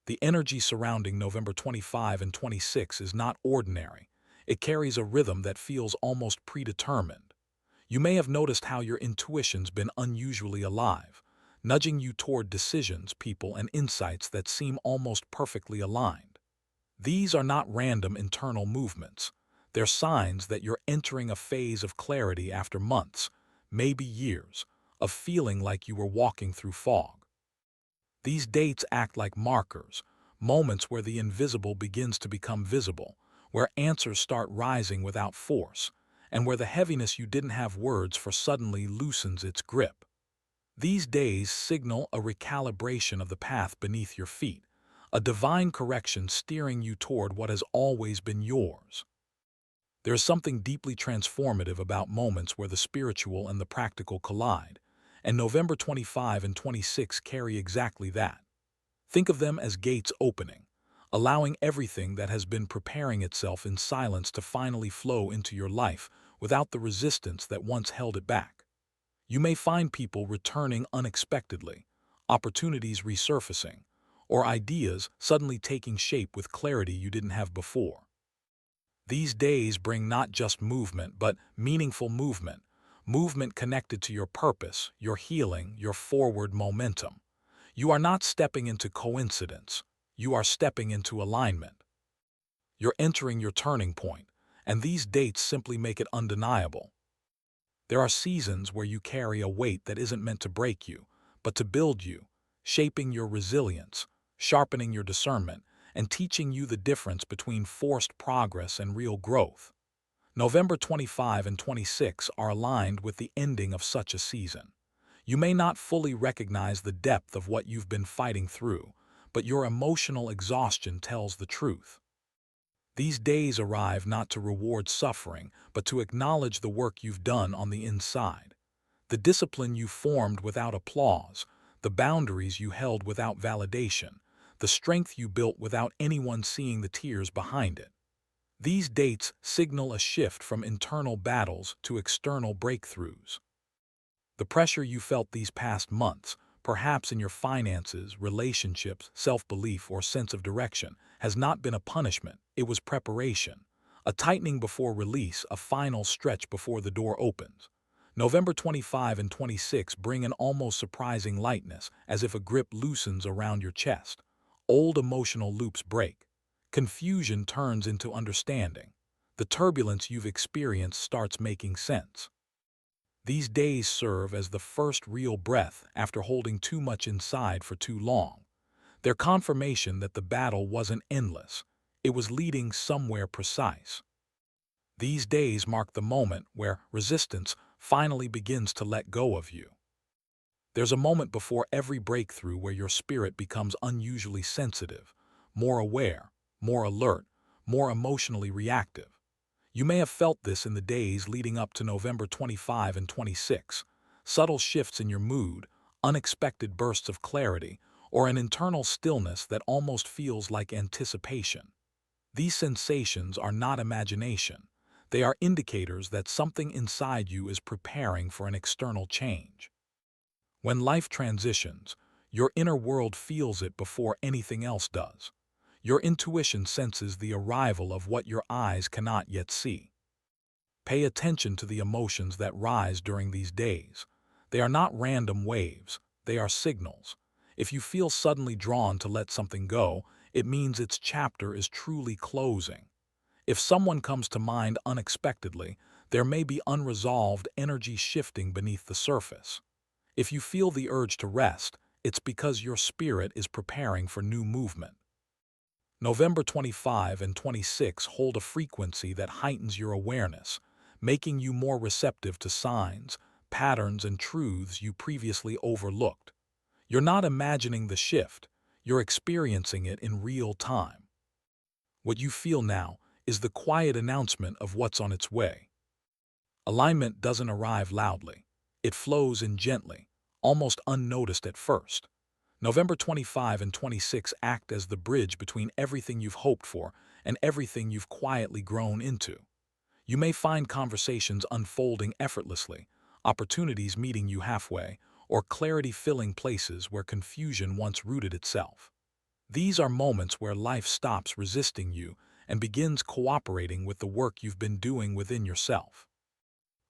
The energy surrounding November 25 and 26 is not ordinary. It carries a rhythm that feels almost predetermined. You may have noticed how your intuition's been unusually alive, nudging you toward decisions, people, and insights that seem almost perfectly aligned. These are not random internal movements. They're signs that you're entering a phase of clarity after months, maybe years, of feeling like you were walking through fog. These dates act like markers, moments where the invisible begins to become visible, where answers start rising without force, and where the heaviness you didn't have words for suddenly loosens its grip. These days signal a recalibration of the path beneath your feet, a divine correction steering you toward what has always been yours. There is something deeply transformative about moments where the spiritual and the practical collide, and November 25 and 26 carry exactly that. Think of them as gates opening, allowing everything that has been preparing itself in silence to finally flow into your life without the resistance that once held it back. You may find people returning unexpectedly, opportunities resurfacing, or ideas suddenly taking shape with clarity you didn't have before. These days bring not just movement, but meaningful movement, movement connected to your purpose, your healing, your forward momentum. You are not stepping into coincidence. You are stepping into alignment. You're entering your turning point, and these dates simply make it undeniable. There are seasons where you carry a weight that isn't meant to break you, but to build you, shaping your resilience, sharpening your discernment, and teaching you the difference between forced progress and real growth. November 25 and 26 are aligned with the ending of such a season. You may not fully recognize the depth of what you've been fighting through, but your emotional exhaustion tells the truth. These days arrive not to reward suffering, but to acknowledge the work you've done on the inside. The discipline you formed without applause, the boundaries you held without validation, the strength you built without anyone seeing the tears behind it. These dates signal a shift from internal battles to external breakthroughs. The pressure you felt these past months, perhaps in your finances, relationships, self-belief, or sense of direction, has not been a punishment, it was preparation. A tightening before release, a final stretch before the door opens. November 25 and 26 bring an almost surprising lightness, as if a grip loosens around your chest. Old emotional loops break. Confusion turns into understanding. The turbulence you've experienced starts making sense. These days serve as the first real breath after holding too much inside for too long. They're confirmation that the battle wasn't endless. It was leading somewhere precise. These days mark the moment where resistance finally begins to let go of you. There's a moment before every breakthrough where your spirit becomes unusually sensitive, more aware, more alert, more emotionally reactive. You may have felt this in the days leading up to November 25 and 26, subtle shifts in your mood, unexpected bursts of clarity, or an internal stillness that almost feels like anticipation. These sensations are not imagination. They are indicators that something inside you is preparing for an external change. When life transitions, your inner world feels it before anything else does. Your intuition senses the arrival of what your eyes cannot yet see. Pay attention to the emotions that rise during these days. They are not random waves, they are signals. If you feel suddenly drawn to let something go, it means its chapter is truly closing. If someone comes to mind unexpectedly, there may be unresolved energy shifting beneath the surface. If you feel the urge to rest, it's because your spirit is preparing for new movement. November 25 and 26 hold a frequency that heightens your awareness, making you more receptive to signs, patterns, and truths you previously overlooked. You're not imagining the shift, you're experiencing it in real time. What you feel now is the quiet announcement of what's on its way. Alignment doesn't arrive loudly. It flows in gently, almost unnoticed at first. November 25 and 26 act as the bridge between everything you've hoped for and everything you've quietly grown into. You may find conversations unfolding effortlessly, opportunities meeting you halfway, or clarity filling places where confusion once rooted itself. These are moments where life stops resisting you and begins cooperating with the work you've been doing within yourself.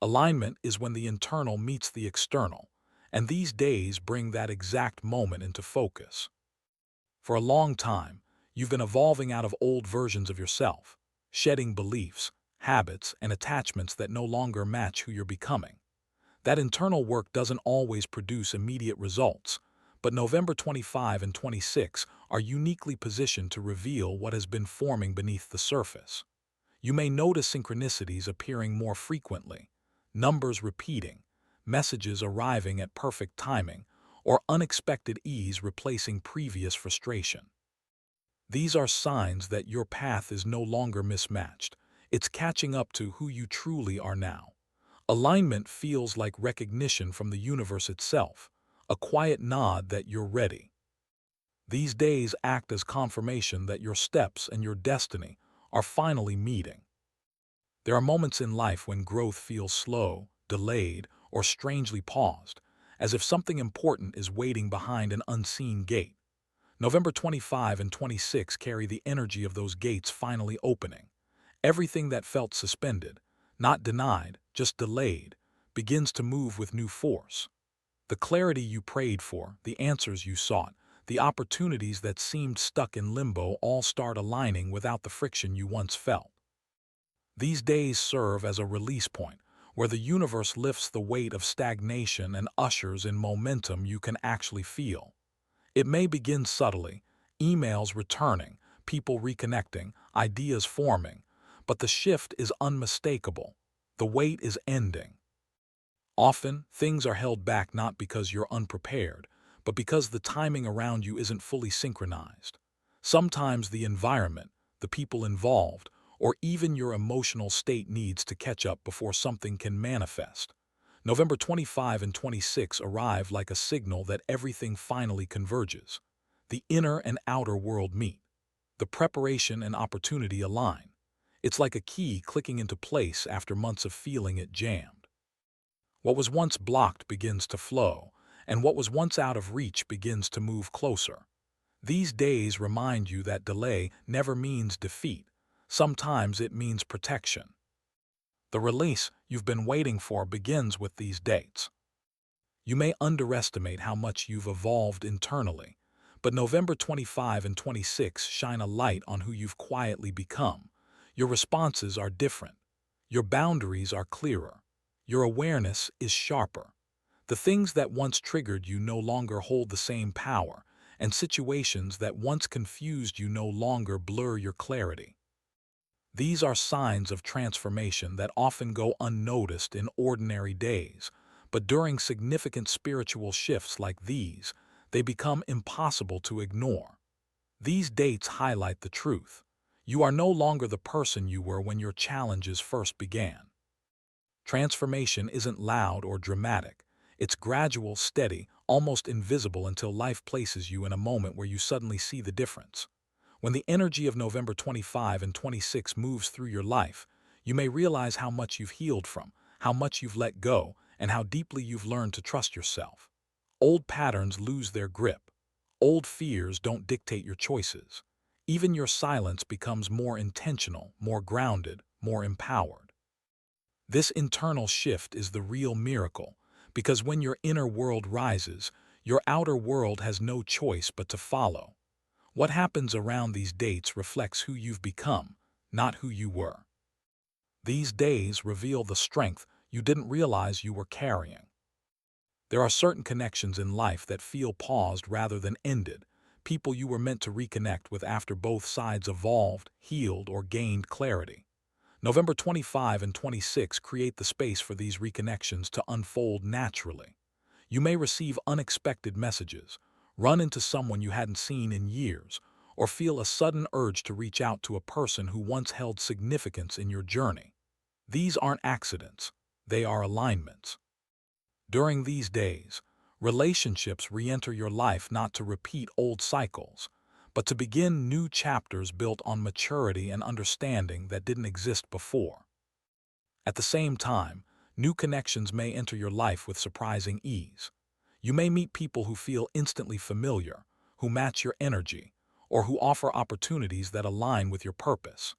Alignment is when the internal meets the external, and these days bring that exact moment into focus. For a long time, you've been evolving out of old versions of yourself, shedding beliefs, habits, and attachments that no longer match who you're becoming. That internal work doesn't always produce immediate results, but November 25 and 26 are uniquely positioned to reveal what has been forming beneath the surface. You may notice synchronicities appearing more frequently, numbers repeating, messages arriving at perfect timing, or unexpected ease replacing previous frustration. These are signs that your path is no longer mismatched. It's catching up to who you truly are now. Alignment feels like recognition from the universe itself, a quiet nod that you're ready. These days act as confirmation that your steps and your destiny are finally meeting. There are moments in life when growth feels slow, delayed, or strangely paused, as if something important is waiting behind an unseen gate. November 25 and 26 carry the energy of those gates finally opening. Everything that felt suspended, not denied, just delayed, begins to move with new force. The clarity you prayed for, the answers you sought, the opportunities that seemed stuck in limbo all start aligning without the friction you once felt. These days serve as a release point, where the universe lifts the weight of stagnation and ushers in momentum you can actually feel. It may begin subtly, emails returning, people reconnecting, ideas forming, but the shift is unmistakable. The wait is ending. Often, things are held back not because you're unprepared, but because the timing around you isn't fully synchronized. Sometimes the environment, the people involved, or even your emotional state needs to catch up before something can manifest. November 25 and 26 arrive like a signal that everything finally converges. The inner and outer world meet. The preparation and opportunity align. It's like a key clicking into place after months of feeling it jammed. What was once blocked begins to flow, and what was once out of reach begins to move closer. These days remind you that delay never means defeat. Sometimes it means protection. The release you've been waiting for begins with these dates. You may underestimate how much you've evolved internally, but November 25 and 26 shine a light on who you've quietly become. Your responses are different. Your boundaries are clearer. Your awareness is sharper. The things that once triggered you no longer hold the same power, and situations that once confused you no longer blur your clarity. These are signs of transformation that often go unnoticed in ordinary days, but during significant spiritual shifts like these, they become impossible to ignore. These dates highlight the truth. You are no longer the person you were when your challenges first began. Transformation isn't loud or dramatic. It's gradual, steady, almost invisible until life places you in a moment where you suddenly see the difference. When the energy of November 25 and 26 moves through your life, you may realize how much you've healed from, how much you've let go, and how deeply you've learned to trust yourself. Old patterns lose their grip. Old fears don't dictate your choices. Even your silence becomes more intentional, more grounded, more empowered. This internal shift is the real miracle, because when your inner world rises, your outer world has no choice but to follow. What happens around these dates reflects who you've become, not who you were. These days reveal the strength you didn't realize you were carrying. There are certain connections in life that feel paused rather than ended, people you were meant to reconnect with after both sides evolved, healed, or gained clarity. November 25 and 26 create the space for these reconnections to unfold naturally. You may receive unexpected messages, run into someone you hadn't seen in years, or feel a sudden urge to reach out to a person who once held significance in your journey. These aren't accidents, they are alignments. During these days, relationships re-enter your life not to repeat old cycles, but to begin new chapters built on maturity and understanding that didn't exist before. At the same time, new connections may enter your life with surprising ease. You may meet people who feel instantly familiar, who match your energy, or who offer opportunities that align with your purpose.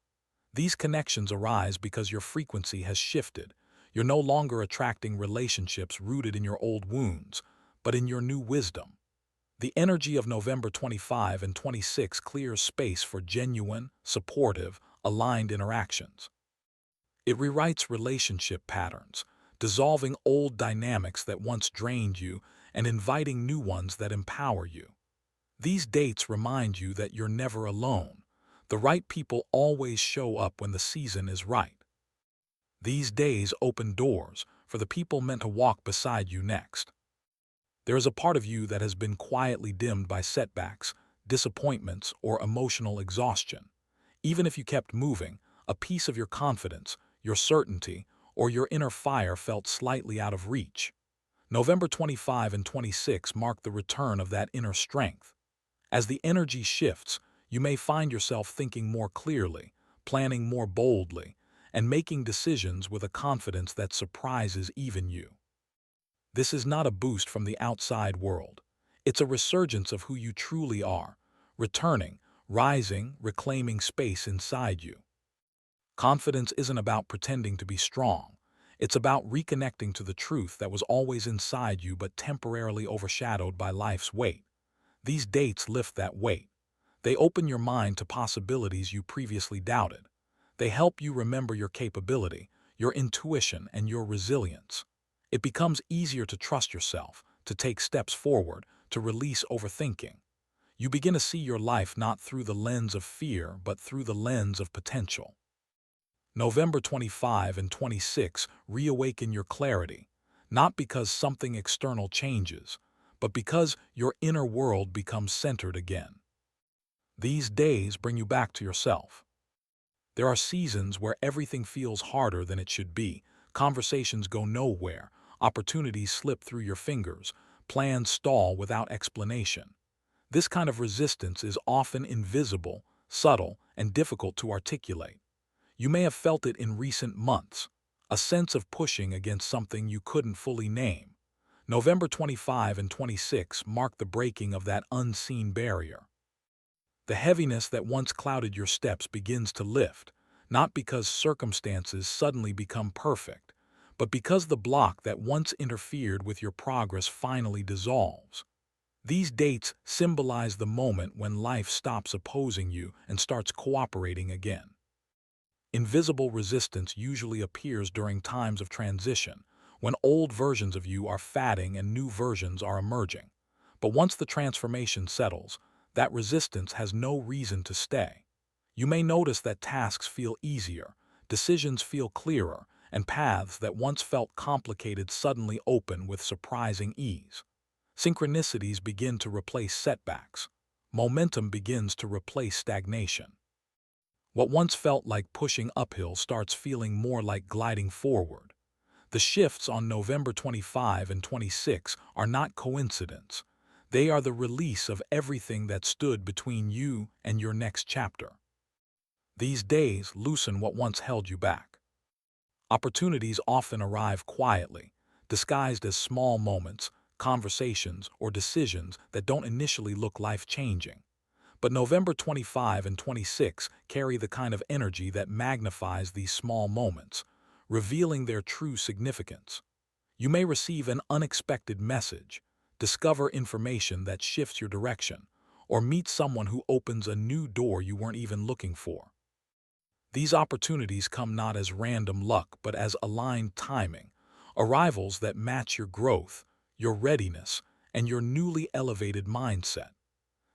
These connections arise because your frequency has shifted. You're no longer attracting relationships rooted in your old wounds, but in your new wisdom. The energy of November 25 and 26 clears space for genuine, supportive, aligned interactions. It rewrites relationship patterns, dissolving old dynamics that once drained you and inviting new ones that empower you. These dates remind you that you're never alone. The right people always show up when the season is right. These days open doors for the people meant to walk beside you next. There is a part of you that has been quietly dimmed by setbacks, disappointments, or emotional exhaustion. Even if you kept moving, a piece of your confidence, your certainty, or your inner fire felt slightly out of reach. November 25 and 26 mark the return of that inner strength. As the energy shifts, you may find yourself thinking more clearly, planning more boldly, and making decisions with a confidence that surprises even you. This is not a boost from the outside world. It's a resurgence of who you truly are, returning, rising, reclaiming space inside you. Confidence isn't about pretending to be strong. It's about reconnecting to the truth that was always inside you but temporarily overshadowed by life's weight. These dates lift that weight. They open your mind to possibilities you previously doubted. They help you remember your capability, your intuition, and your resilience. It becomes easier to trust yourself, to take steps forward, to release overthinking. You begin to see your life not through the lens of fear, but through the lens of potential. November 25 and 26 reawaken your clarity, not because something external changes, but because your inner world becomes centered again. These days bring you back to yourself. There are seasons where everything feels harder than it should be, conversations go nowhere, opportunities slip through your fingers, plans stall without explanation. This kind of resistance is often invisible, subtle, and difficult to articulate. You may have felt it in recent months, a sense of pushing against something you couldn't fully name. November 25 and 26 mark the breaking of that unseen barrier. The heaviness that once clouded your steps begins to lift, not because circumstances suddenly become perfect, but because the block that once interfered with your progress finally dissolves. These dates symbolize the moment when life stops opposing you and starts cooperating again. Invisible resistance usually appears during times of transition, when old versions of you are fading and new versions are emerging. But once the transformation settles, that resistance has no reason to stay. You may notice that tasks feel easier, decisions feel clearer, and paths that once felt complicated suddenly open with surprising ease. Synchronicities begin to replace setbacks. Momentum begins to replace stagnation. What once felt like pushing uphill starts feeling more like gliding forward. The shifts on November 25 and 26 are not coincidence. They are the release of everything that stood between you and your next chapter. These days loosen what once held you back. Opportunities often arrive quietly, disguised as small moments, conversations, or decisions that don't initially look life-changing. But November 25 and 26 carry the kind of energy that magnifies these small moments, revealing their true significance. You may receive an unexpected message, discover information that shifts your direction, or meet someone who opens a new door you weren't even looking for. These opportunities come not as random luck but as aligned timing, arrivals that match your growth, your readiness, and your newly elevated mindset.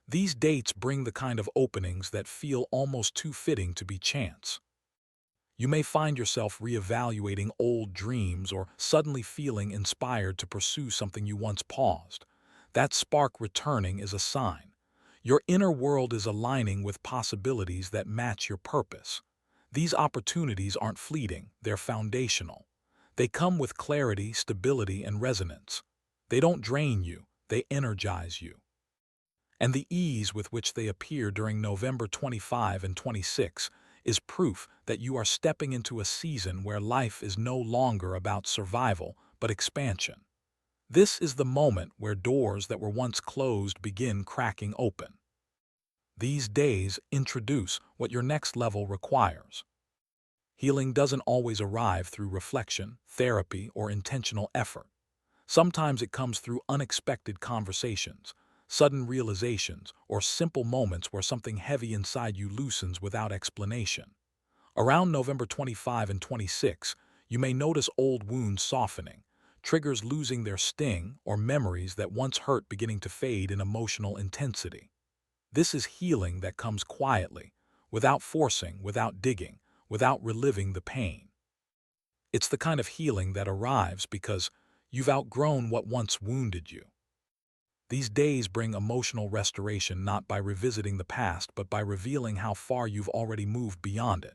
These dates bring the kind of openings that feel almost too fitting to be chance. You may find yourself reevaluating old dreams or suddenly feeling inspired to pursue something you once paused. That spark returning is a sign. Your inner world is aligning with possibilities that match your purpose. These opportunities aren't fleeting, they're foundational. They come with clarity, stability, and resonance. They don't drain you, they energize you. And the ease with which they appear during November 25 and 26 is proof that you are stepping into a season where life is no longer about survival but expansion. This is the moment where doors that were once closed begin cracking open. These days introduce what your next level requires. Healing doesn't always arrive through reflection, therapy, or intentional effort. Sometimes it comes through unexpected conversations, sudden realizations, or simple moments where something heavy inside you loosens without explanation. Around November 25 and 26, you may notice old wounds softening, triggers losing their sting, or memories that once hurt beginning to fade in emotional intensity. This is healing that comes quietly, without forcing, without digging, without reliving the pain. It's the kind of healing that arrives because you've outgrown what once wounded you. These days bring emotional restoration not by revisiting the past but by revealing how far you've already moved beyond it.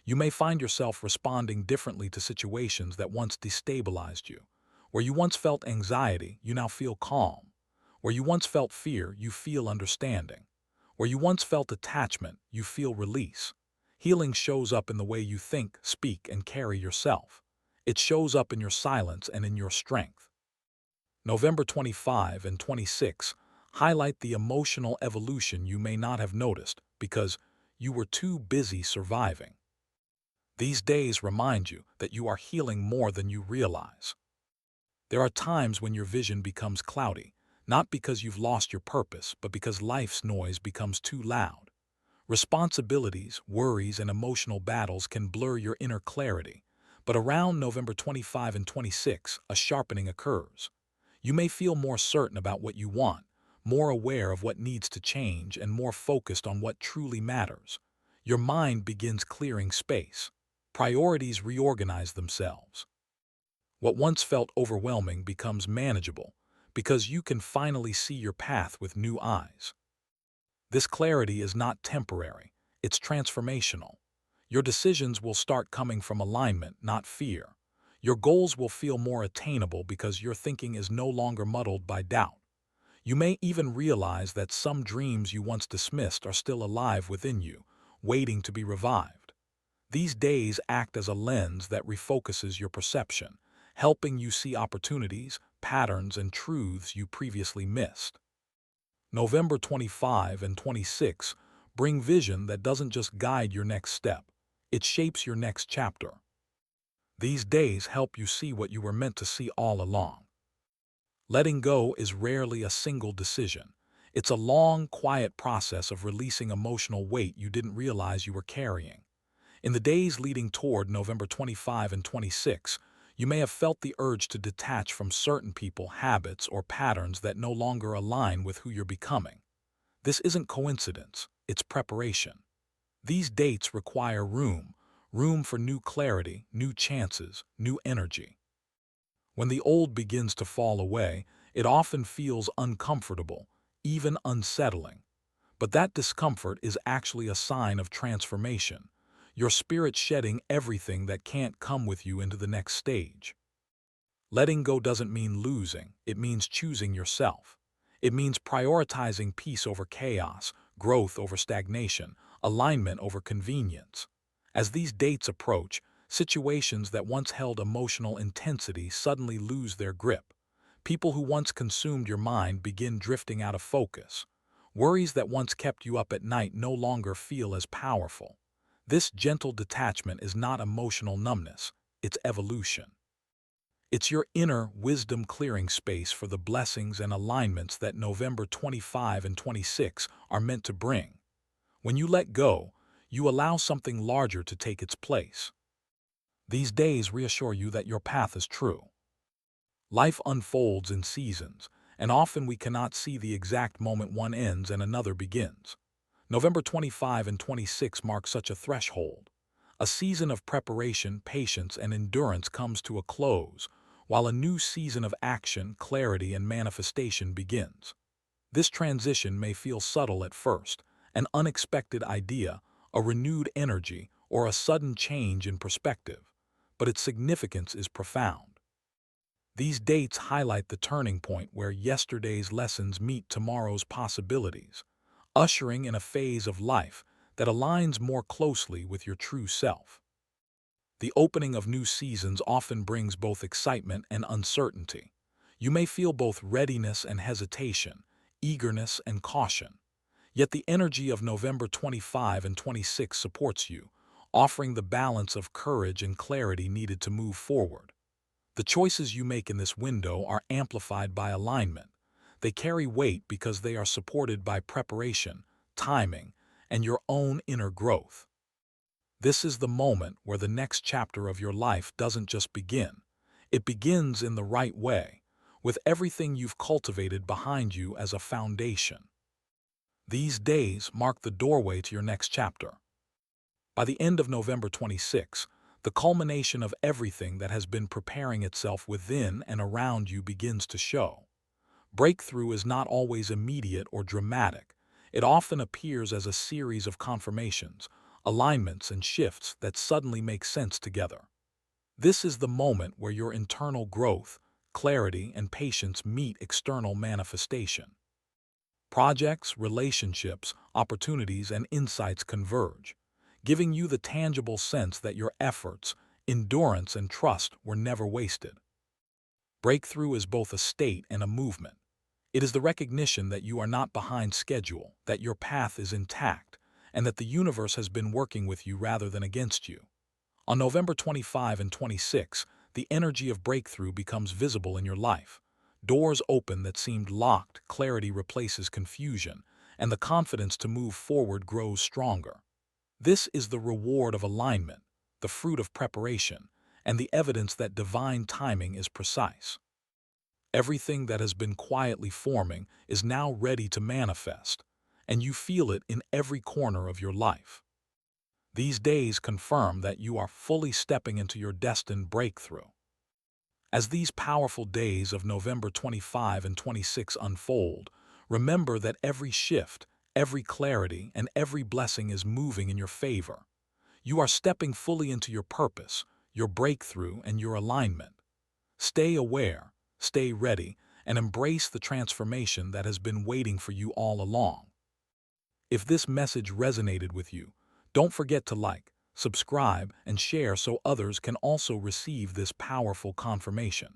You may find yourself responding differently to situations that once destabilized you. Where you once felt anxiety, you now feel calm. Where you once felt fear, you feel understanding. Where you once felt attachment, you feel release. Healing shows up in the way you think, speak, and carry yourself. It shows up in your silence and in your strength. November 25 and 26 highlight the emotional evolution you may not have noticed because you were too busy surviving. These days remind you that you are healing more than you realize. There are times when your vision becomes cloudy, not because you've lost your purpose, but because life's noise becomes too loud. Responsibilities, worries, and emotional battles can blur your inner clarity, but around November 25 and 26, a sharpening occurs. You may feel more certain about what you want, more aware of what needs to change, and more focused on what truly matters. Your mind begins clearing space. Priorities reorganize themselves. What once felt overwhelming becomes manageable because you can finally see your path with new eyes. This clarity is not temporary, it's transformational. Your decisions will start coming from alignment, not fear. Your goals will feel more attainable because your thinking is no longer muddled by doubt. You may even realize that some dreams you once dismissed are still alive within you, waiting to be revived. These days act as a lens that refocuses your perception, helping you see opportunities, patterns, and truths you previously missed. November 25 and 26 bring vision that doesn't just guide your next step, it shapes your next chapter. These days help you see what you were meant to see all along. Letting go is rarely a single decision. It's a long, quiet process of releasing emotional weight you didn't realize you were carrying. In the days leading toward November 25 and 26, you may have felt the urge to detach from certain people, habits, or patterns that no longer align with who you're becoming. This isn't coincidence, it's preparation. These dates require room for new clarity, new chances, new energy. When the old begins to fall away, it often feels uncomfortable, even unsettling. But that discomfort is actually a sign of transformation, your spirit shedding everything that can't come with you into the next stage. Letting go doesn't mean losing, it means choosing yourself. It means prioritizing peace over chaos, growth over stagnation, alignment over convenience. As these dates approach, situations that once held emotional intensity suddenly lose their grip. People who once consumed your mind begin drifting out of focus. Worries that once kept you up at night no longer feel as powerful. This gentle detachment is not emotional numbness, it's evolution. It's your inner wisdom clearing space for the blessings and alignments that November 25 and 26 are meant to bring. When you let go, you allow something larger to take its place. These days reassure you that your path is true. Life unfolds in seasons, and often we cannot see the exact moment one ends and another begins. November 25 and 26 mark such a threshold. A season of preparation, patience, and endurance comes to a close, while a new season of action, clarity, and manifestation begins. This transition may feel subtle at first, an unexpected idea, a renewed energy, or a sudden change in perspective, but its significance is profound. These dates highlight the turning point where yesterday's lessons meet tomorrow's possibilities, ushering in a phase of life that aligns more closely with your true self. The opening of new seasons often brings both excitement and uncertainty. You may feel both readiness and hesitation, eagerness and caution. Yet the energy of November 25 and 26 supports you, offering the balance of courage and clarity needed to move forward. The choices you make in this window are amplified by alignment. They carry weight because they are supported by preparation, timing, and your own inner growth. This is the moment where the next chapter of your life doesn't just begin. It begins in the right way, with everything you've cultivated behind you as a foundation. These days mark the doorway to your next chapter. By the end of November 26, the culmination of everything that has been preparing itself within and around you begins to show. Breakthrough is not always immediate or dramatic. It often appears as a series of confirmations, alignments, and shifts that suddenly make sense together. This is the moment where your internal growth, clarity, and patience meet external manifestation. Projects, relationships, opportunities, and insights converge, giving you the tangible sense that your efforts, endurance, and trust were never wasted. Breakthrough is both a state and a movement. It is the recognition that you are not behind schedule, that your path is intact, and that the universe has been working with you rather than against you. On November 25 and 26, the energy of breakthrough becomes visible in your life. Doors open that seemed locked, clarity replaces confusion, and the confidence to move forward grows stronger. This is the reward of alignment, the fruit of preparation, and the evidence that divine timing is precise. Everything that has been quietly forming is now ready to manifest, and you feel it in every corner of your life. These days confirm that you are fully stepping into your destined breakthrough. As these powerful days of November 25 and 26 unfold, remember that every shift, every clarity, and every blessing is moving in your favor. You are stepping fully into your purpose, your breakthrough, and your alignment. Stay aware, stay ready, and embrace the transformation that has been waiting for you all along. If this message resonated with you, don't forget to like, subscribe, and share so others can also receive this powerful confirmation.